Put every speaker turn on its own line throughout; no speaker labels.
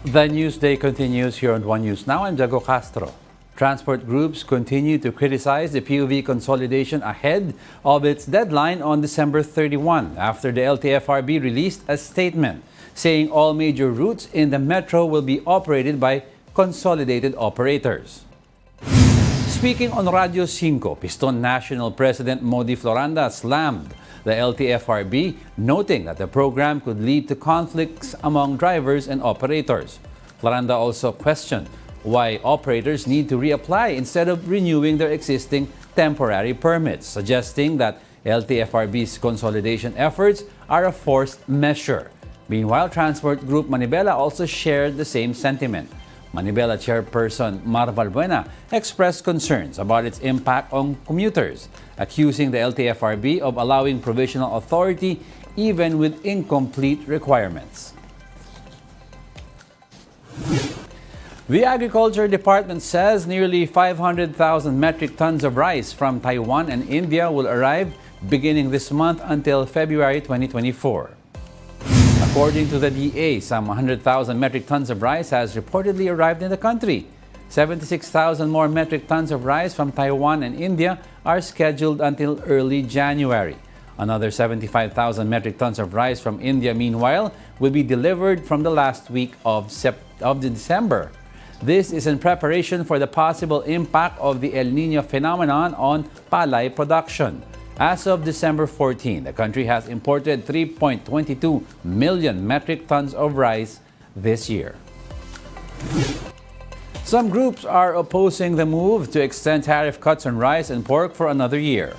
The news day continues here on One News Now. I'm Diego Castro. Transport groups continue to criticize the PUV consolidation ahead of its deadline on December 31 after the LTFRB released a statement saying all major routes in the metro will be operated by consolidated operators. Speaking on Radio 5, Piston National President Modi Floranda slammed the LTFRB, noting that the program could lead to conflicts among drivers and operators. Floranda also questioned why operators need to reapply instead of renewing their existing temporary permits, suggesting that LTFRB's consolidation efforts are a forced measure. Meanwhile, Transport Group Manibela also shared the same sentiment. Manibela chairperson Mar Valbuena expressed concerns about its impact on commuters, accusing the LTFRB of allowing provisional authority even with incomplete requirements. The Agriculture Department says nearly 500,000 metric tons of rice from Taiwan and India will arrive beginning this month until February 2024. According to the DA, some 100,000 metric tons of rice has reportedly arrived in the country. 76,000 more metric tons of rice from Taiwan and India are scheduled until early January. Another 75,000 metric tons of rice from India, meanwhile, will be delivered from the last week of December. This is in preparation for the possible impact of the El Niño phenomenon on palay production. As of December 14, the country has imported 3.22 million metric tons of rice this year. Some groups are opposing the move to extend tariff cuts on rice and pork for another year.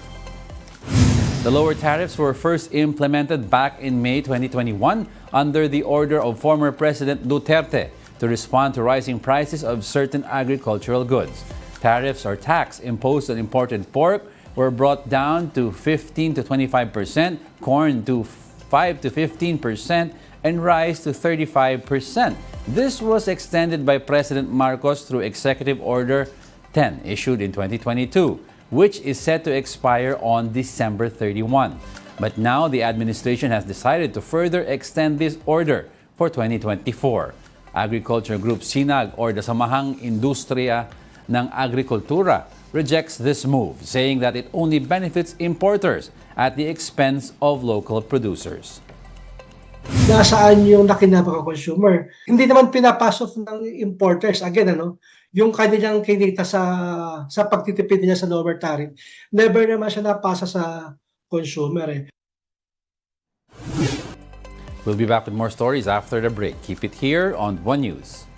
The lower tariffs were first implemented back in May 2021 under the order of former President Duterte to respond to rising prices of certain agricultural goods. Tariffs or tax imposed on imported pork were brought down to 15 to 25%, corn to 5 to 15%, and rice to 35%. This was extended by President Marcos through Executive Order 10, issued in 2022, which is set to expire on December 31. But now the administration has decided to further extend this order for 2024. Agriculture Group SINAG or the Samahang Industriya ng Agrikultura rejects this move, saying that it only benefits importers at the expense of local producers.
Nasaan yung nakinabang consumer? Hindi naman pinapasok ng importers. Again, yung kanilang kinita sa pagtitipid niya sa lower tariff, never naman siya napasa sa consumer.
We'll be back with more stories after the break. Keep it here on One News.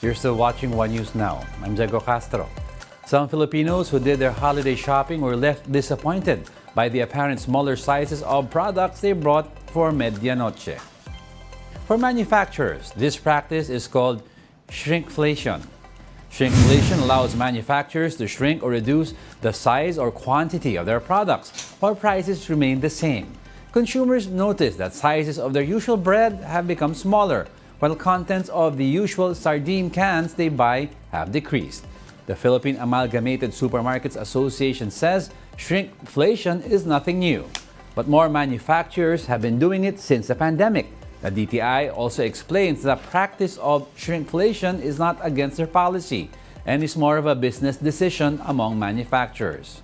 You're still watching One News Now. I'm Diego Castro. Some Filipinos who did their holiday shopping were left disappointed by the apparent smaller sizes of products they brought for medianoche. For manufacturers, this practice is called shrinkflation. Shrinkflation allows manufacturers to shrink or reduce the size or quantity of their products while prices remain the same. Consumers notice that sizes of their usual bread have become smaller, while contents of the usual sardine cans they buy have decreased. The Philippine Amalgamated Supermarkets Association says shrinkflation is nothing new, but more manufacturers have been doing it since the pandemic. The DTI also explains the practice of shrinkflation is not against their policy and is more of a business decision among manufacturers.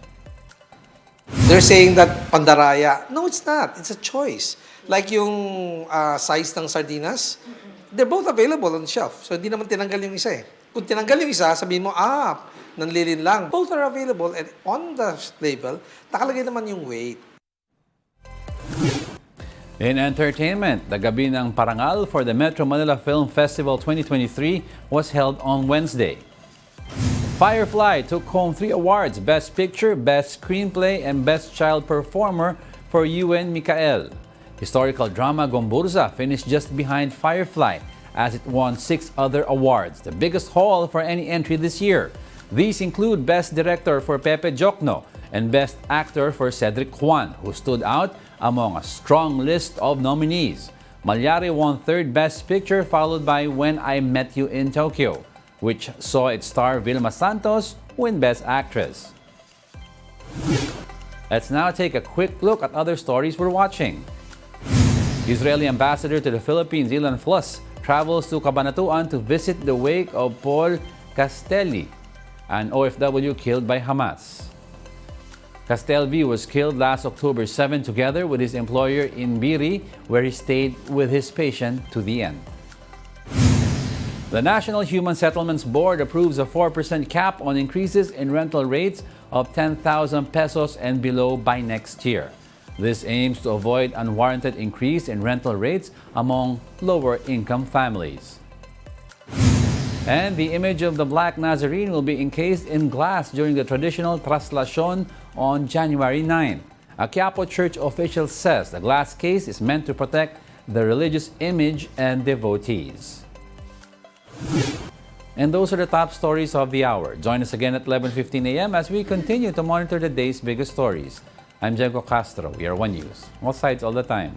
They're saying that pandaraya. No, it's not. It's a choice. Like yung size ng sardinas, they're both available on the shelf. So, hindi naman tinanggal yung isa eh. Kung tinanggal yung isa, sabihin mo, nanlilin lang. Both are available and on the label, nakalagay naman yung weight.
In entertainment, the Gabi ng Parangal for the Metro Manila Film Festival 2023 was held on Wednesday. Firefly took home 3 awards: Best Picture, Best Screenplay, and Best Child Performer for Yuen Mikael. Historical drama Gomburza finished just behind Firefly as it won 6 other awards, the biggest haul for any entry this year. These include Best Director for Pepe Jokno and Best Actor for Cedric Juan, who stood out among a strong list of nominees. Malyari won 3rd Best Picture, followed by When I Met You in Tokyo, which saw its star Vilma Santos win Best Actress. Let's now take a quick look at other stories we're watching. Israeli ambassador to the Philippines, Ilan Fluss, travels to Cabanatuan to visit the wake of Paul Castelli, an OFW killed by Hamas. Castelvi was killed last October 7 together with his employer in Biri, where he stayed with his patient to the end. The National Human Settlements Board approves a 4% cap on increases in rental rates of 10,000 pesos and below by next year. This aims to avoid unwarranted increase in rental rates among lower-income families. And the image of the Black Nazarene will be encased in glass during the traditional traslacion on January 9. A Quiapo Church official says the glass case is meant to protect the religious image and devotees. And those are the top stories of the hour. Join us again at 11:15 a.m. as we continue to monitor the day's biggest stories. I'm Diego Castro. We are One News. All sides, all the time.